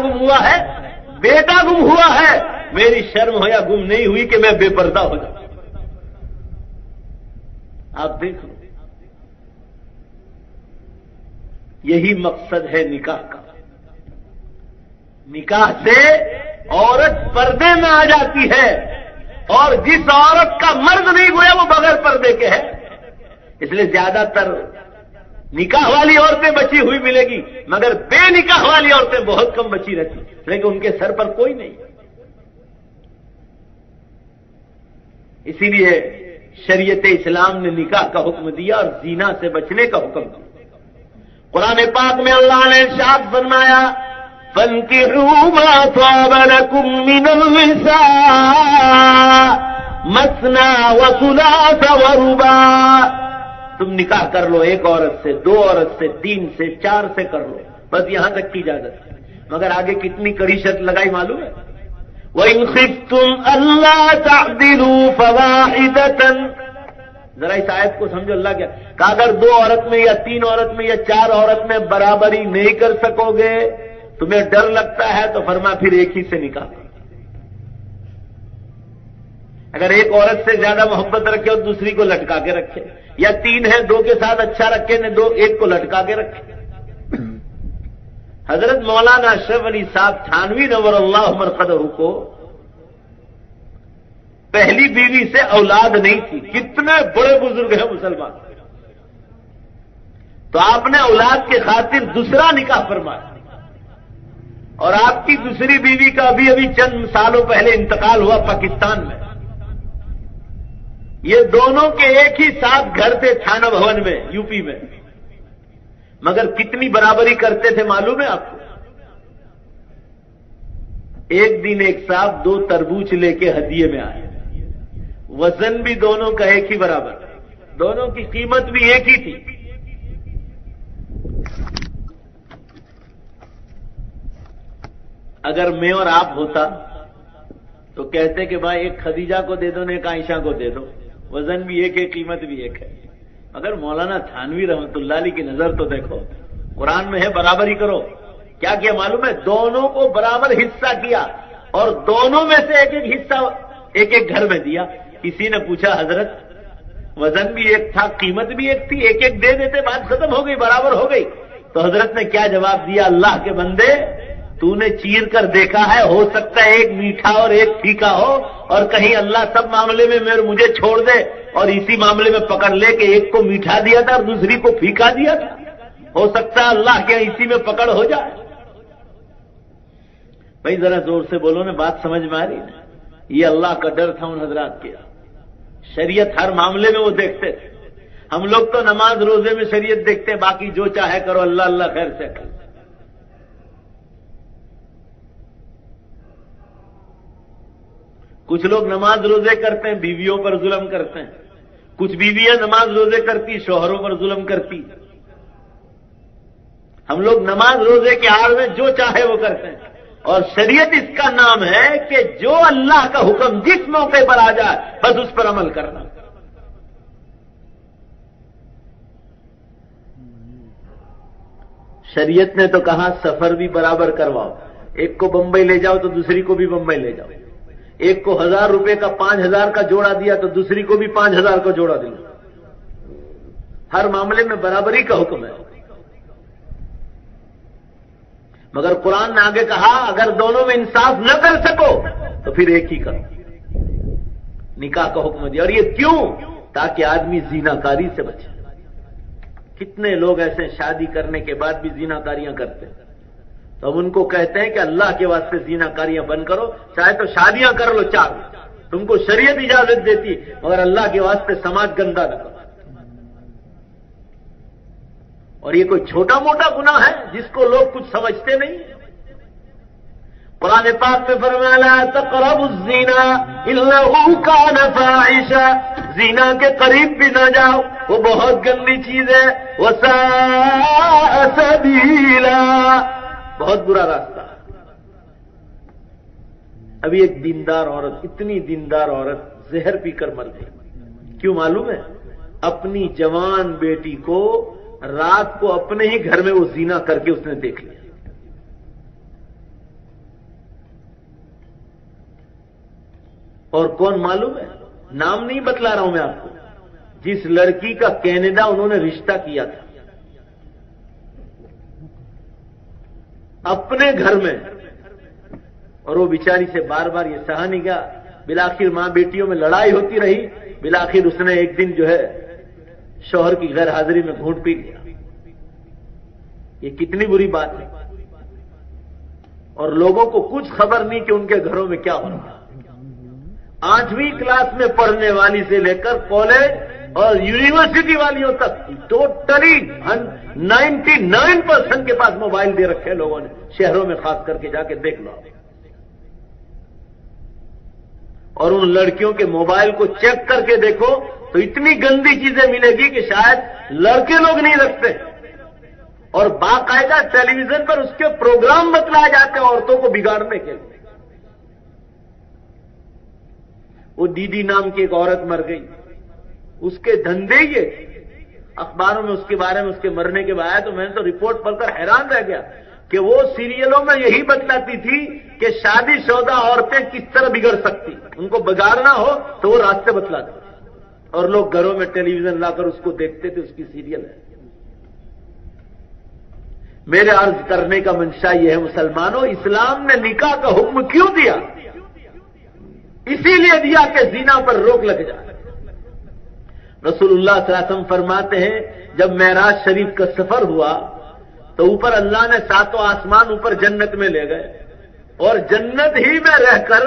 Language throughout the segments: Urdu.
گم ہوا ہے، بیٹا گم ہوا ہے، میری شرم ہو یا گم نہیں ہوئی کہ میں بے پردہ ہو جاؤں. آپ دیکھ لو، یہی مقصد ہے نکاح کا. نکاح سے عورت پردے میں آ جاتی ہے، اور جس عورت کا مرد نہیں گویا وہ بغیر پردے کے ہے. اس لیے زیادہ تر نکاح والی عورتیں بچی ہوئی ملے گی، مگر بے نکاح والی عورتیں بہت کم بچی رہتی، لیکن ان کے سر پر کوئی نہیں. اسی لیے شریعت اسلام نے نکاح کا حکم دیا اور زنا سے بچنے کا حکم دیا. قرآن پاک میں اللہ نے ارشاد فرمایا فَانكِحُوا مَا طَابَ لَكُم مِّنَ النِّسَاءِ مَثْنَىٰ وَثُلَاثَ وَرُبَاعَ. تم نکاح کر لو، ایک عورت سے، دو عورت سے، تین سے، چار سے کر لو، بس یہاں تک کی اجازت ہے. مگر آگے کتنی کڑی شرط لگائی معلوم ہے؟ وَإِنْ خِفْتُمْ أَلَّا تَعْدِلُوا فَوَاحِدَةً. ذرا اس آیت کو سمجھو. اللہ کیا کہا؟ اگر دو عورت میں یا تین عورت میں یا چار عورت میں برابری نہیں کر سکو گے، تمہیں ڈر لگتا ہے تو فرما پھر ایک ہی سے نکاح کرو. اگر ایک عورت سے زیادہ محبت رکھے اور دوسری کو لٹکا کے رکھے، یا تین ہے دو کے ساتھ اچھا رکھے نے دو ایک کو لٹکا کے رکھے. حضرت مولانا اشرف علی صاحب تھانوی نور اللہ مرقدہ کو پہلی بیوی سے اولاد نہیں تھی. کتنے بڑے بزرگ ہیں مسلمان. تو آپ نے اولاد کے خاطر دوسرا نکاح فرمایا، اور آپ کی دوسری بیوی کا ابھی چند سالوں پہلے انتقال ہوا پاکستان میں. یہ دونوں کے ایک ہی ساتھ گھر تھے تھانہ بھون میں، یو پی میں، مگر کتنی برابری کرتے تھے معلوم ہے آپ کو؟ ایک دن ایک صاحب دو تربوز لے کے ہدیے میں آئے. وزن بھی دونوں کا ایک ہی برابر، دونوں کی قیمت بھی ایک ہی تھی. اگر میں اور آپ ہوتا تو کہتے کہ بھائی ایک خدیجہ کو دے دو، ایک عائشہ کو دے دو، وزن بھی ایک ہے، قیمت بھی ایک ہے. اگر مولانا تھانوی رحمت اللہ علیہ کی نظر تو دیکھو، قرآن میں ہے برابری کرو. کیا کیا معلوم ہے؟ دونوں کو برابر حصہ کیا، اور دونوں میں سے ایک ایک حصہ ایک ایک گھر میں دیا. کسی نے پوچھا حضرت وزن بھی ایک تھا، قیمت بھی ایک تھی، ایک ایک دے دیتے، بات ختم ہو گئی، برابر ہو گئی. تو حضرت نے کیا جواب دیا؟ اللہ کے بندے، تو نے چیر کر دیکھا ہے، ہو سکتا ہے ایک میٹھا اور ایک پھیکا ہو، اور کہیں اللہ سب معاملے میں مجھے چھوڑ دے اور اسی معاملے میں پکڑ لے کہ ایک کو میٹھا دیا تھا اور دوسری کو پھیکا دیا تھا. ہو سکتا ہے اللہ کے اسی میں پکڑ ہو جائے. بھائی ذرا زور سے بولو نا، بات سمجھ میں آ رہی نا؟ یہ اللہ کا ڈر تھا ان حضرات کے. شریعت ہر معاملے میں وہ دیکھتے تھے. ہم لوگ تو نماز روزے میں شریعت دیکھتے ہیں، باقی جو چاہے کرو، اللہ اللہ خیر سے کرو. کچھ لوگ نماز روزے کرتے ہیں، بیویوں پر ظلم کرتے ہیں. کچھ بیویاں نماز روزے کرتی، شوہروں پر ظلم کرتی. ہم لوگ نماز روزے کے آڑ میں جو چاہے وہ کرتے ہیں، اور شریعت اس کا نام ہے کہ جو اللہ کا حکم جس موقع پر آ جائے بس اس پر عمل کرنا. شریعت نے تو کہا سفر بھی برابر کرواؤ. ایک کو بمبئی لے جاؤ تو دوسری کو بھی بمبئی لے جاؤ. ایک کو 1000 روپے کا 5000 کا جوڑا دیا تو دوسری کو بھی 5000 کا جوڑا دیا. ہر معاملے میں برابری کا حکم ہے. مگر قرآن نے آگے کہا اگر دونوں میں انصاف نہ کر سکو تو پھر ایک ہی کرو. نکاح کا حکم دیا. اور یہ کیوں؟ تاکہ آدمی زیناکاری سے بچے. کتنے لوگ ایسے شادی کرنے کے بعد بھی زیناکاریاں کرتے ہیں. تو ہم ان کو کہتے ہیں کہ اللہ کے واسطے زیناکاریاں بند کرو. چاہے تو شادیاں کر لو 4، تم کو شریعت اجازت دیتی، مگر اللہ کے واسطے سماج گندا نہ کرو. اور یہ کوئی چھوٹا موٹا گناہ ہے جس کو لوگ کچھ سمجھتے نہیں. قرآن پاک میں فرمایا لا تقربوا الزنا انه كان فاحشا. زنا کے قریب بھی نہ جاؤ، وہ بہت گندی چیز ہے. وساء سبیلا، بہت برا راستہ. ابھی ایک دیندار عورت، اتنی دیندار عورت زہر پی کر مر گئی. کیوں معلوم ہے؟ اپنی جوان بیٹی کو رات کو اپنے ہی گھر میں وہ زنا کر کے اس نے دیکھ لیا. اور کون معلوم ہے؟ نام نہیں بتلا رہا ہوں میں آپ کو، جس لڑکی کا کینیڈا انہوں نے رشتہ کیا تھا اپنے گھر میں، اور وہ بیچاری سے بار بار یہ سہا نہیں گیا، بالآخر ماں بیٹیوں میں لڑائی ہوتی رہی، بالآخر اس نے ایک دن جو ہے شوہر کی غیر حاضری میں گھونٹ پی لیا۔ یہ کتنی بری بات ہے، اور لوگوں کو کچھ خبر نہیں کہ ان کے گھروں میں کیا ہو رہا ہے۔ 8ویں کلاس میں پڑھنے والی سے لے کر کالج اور یونیورسٹی والیوں تک ٹوٹلی 99% کے پاس موبائل دے رکھے لوگوں نے، شہروں میں خاص کر کے جا کے دیکھ لو، اور ان لڑکیوں کے موبائل کو چیک کر کے دیکھو تو اتنی گندی چیزیں ملے گی کہ شاید لڑکے لوگ نہیں رکھتے، اور باقاعدہ ٹیلی ویژن پر اس کے پروگرام بتلائے جاتے ہیں عورتوں کو بگاڑنے کے لیے۔ وہ دیدی نام کی ایک عورت مر گئی، اس کے دھندے یہ اخباروں میں اس کے بارے میں اس کے مرنے کے بعد، تو میں نے تو رپورٹ پڑھ کر حیران رہ گیا کہ وہ سیریلوں میں یہی بتلاتی تھی کہ شادی شدہ عورتیں کس طرح بگڑ سکتی، ان کو بگاڑنا ہو تو وہ راستے بتلاتی، اور لوگ گھروں میں ٹیلی ویژن لا کر اس کو دیکھتے تھے، اس کی سیریل ہے۔ میرے عرض کرنے کا منشا یہ ہے مسلمانوں، اسلام نے نکاح کا حکم کیوں دیا؟ اسی لیے دیا کہ زنا پر روک لگ جائے۔ رسول اللہ صلی اللہ علیہ وسلم فرماتے ہیں جب معراج شریف کا سفر ہوا تو اوپر اللہ نے 7 آسمان اوپر جنت میں لے گئے، اور جنت ہی میں رہ کر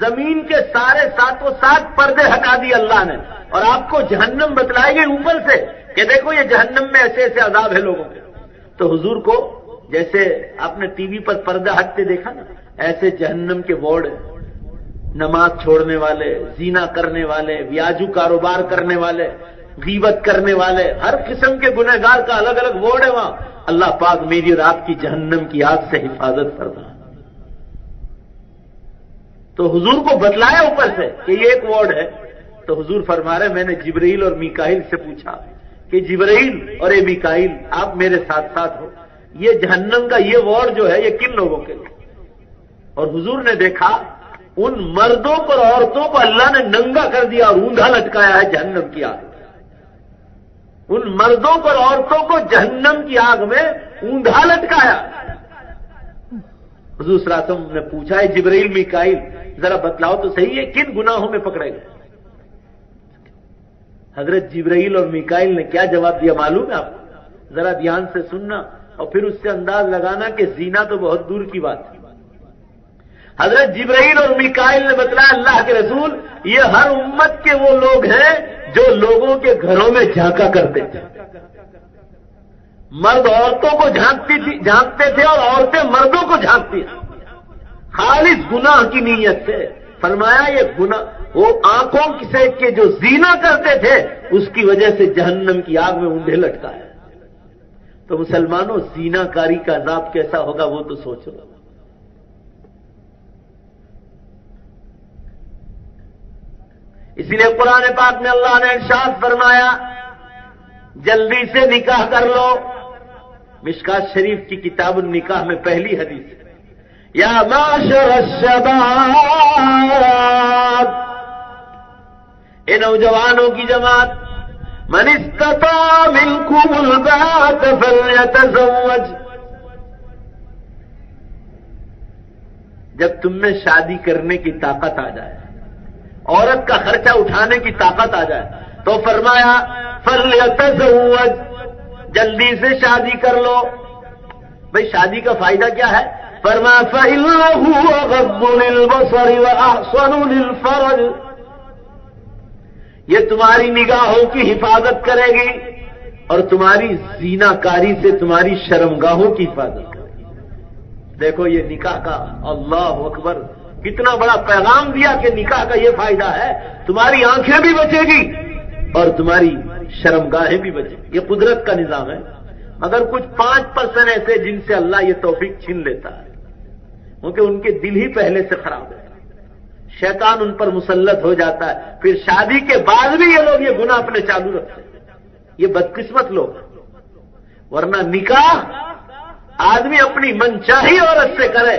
زمین کے سارے 7 پردے ہٹا دیے اللہ نے، اور آپ کو جہنم بتلائی گئی اوپر سے کہ دیکھو یہ جہنم میں ایسے ایسے عذاب ہے لوگوں کے۔ تو حضور کو جیسے آپ نے ٹی وی پر پردہ ہٹتے دیکھا نا، ایسے جہنم کے وارڈ، نماز چھوڑنے والے، زنا کرنے والے، بیاجو کاروبار کرنے والے، غیبت کرنے والے، ہر قسم کے گنہگار کا الگ الگ وارڈ ہے وہاں۔ اللہ پاک میری اور آپ کی جہنم کی آگ سے حفاظت فرما۔ تو حضور کو بتلایا اوپر سے کہ یہ ایک وارڈ ہے، تو حضور فرما رہے میں نے جبرائیل اور میکائیل سے پوچھا کہ جبرائیل اور اے میکائیل آپ میرے ساتھ ساتھ ہو، یہ جہنم کا یہ وارڈ جو ہے یہ کن لوگوں کے لیے؟ اور حضور نے دیکھا ان مردوں پر عورتوں کو اللہ نے ننگا کر دیا اور اوندا لٹکایا ہے جہنم کی آگ میں۔ ان مردوں پر عورتوں کو جہنم کی آگ میں اوندا لٹکایا۔ حضور صلی اللہ علیہ وسلم نے پوچھا ہے جبرائیل میکائیل ذرا بتلاؤ تو صحیح ہے کن گناہوں میں پکڑے گئے؟ حضرت جبرائیل اور میکائیل نے کیا جواب دیا معلوم ہے آپ کو؟ ذرا دھیان سے سننا اور پھر اس سے انداز لگانا کہ زنا تو بہت دور کی بات ہے۔ حضرت جبرائیل اور میکائیل نے بتلایا اللہ کے رسول یہ ہر امت کے وہ لوگ ہیں جو لوگوں کے گھروں میں جھانکا کرتے تھے، مرد عورتوں کو جھانکتے تھے اور عورتیں مردوں کو جھانکتی تھیں، خالص گناہ کی نیت سے۔ فرمایا یہ گناہ وہ آنکھوں سے کے جو زنا کرتے تھے اس کی وجہ سے جہنم کی آگ میں اونڈے لٹکا ہے۔ تو مسلمانوں زنا کاری کا عذاب کیسا ہوگا وہ تو سوچو۔ اسی لیے قرآن پاک میں اللہ نے ارشاد فرمایا جلدی سے نکاح کر لو۔ مشکات شریف کی کتاب النکاح میں پہلی حدیث ہے یا معاشر الشباب، اے نوجوانوں کی جماعت، من استطاع منکم الباءۃ فلیتزوج، جب تم میں شادی کرنے کی طاقت آ جائے، عورت کا خرچہ اٹھانے کی طاقت آ جائے تو فرمایا فلیتزوج، جلدی سے شادی کر لو۔ بھئی شادی کا فائدہ کیا ہے؟ فرمایا فإنه أغض للبصر وأحصن للفرج، یہ تمہاری نگاہوں کی حفاظت کرے گی اور تمہاری زنا کاری سے تمہاری شرمگاہوں کی حفاظت کرے گی۔ دیکھو یہ نکاح کا اللہ اکبر کتنا بڑا پیغام دیا کہ نکاح کا یہ فائدہ ہے، تمہاری آنکھیں بھی بچے گی اور تمہاری شرمگاہیں بھی بچے گی۔ یہ قدرت کا نظام ہے، مگر کچھ 5% ایسے جن سے اللہ یہ توفیق چھین لیتا ہے کیونکہ ان کے دل ہی پہلے سے خراب ہے، شیطان ان پر مسلط ہو جاتا ہے، پھر شادی کے بعد بھی یہ لوگ یہ گناہ اپنے چالو رکھتے ہیں۔ یہ بدقسمت لوگ، ورنہ نکاح آدمی اپنی منچاہی عورت سے کرے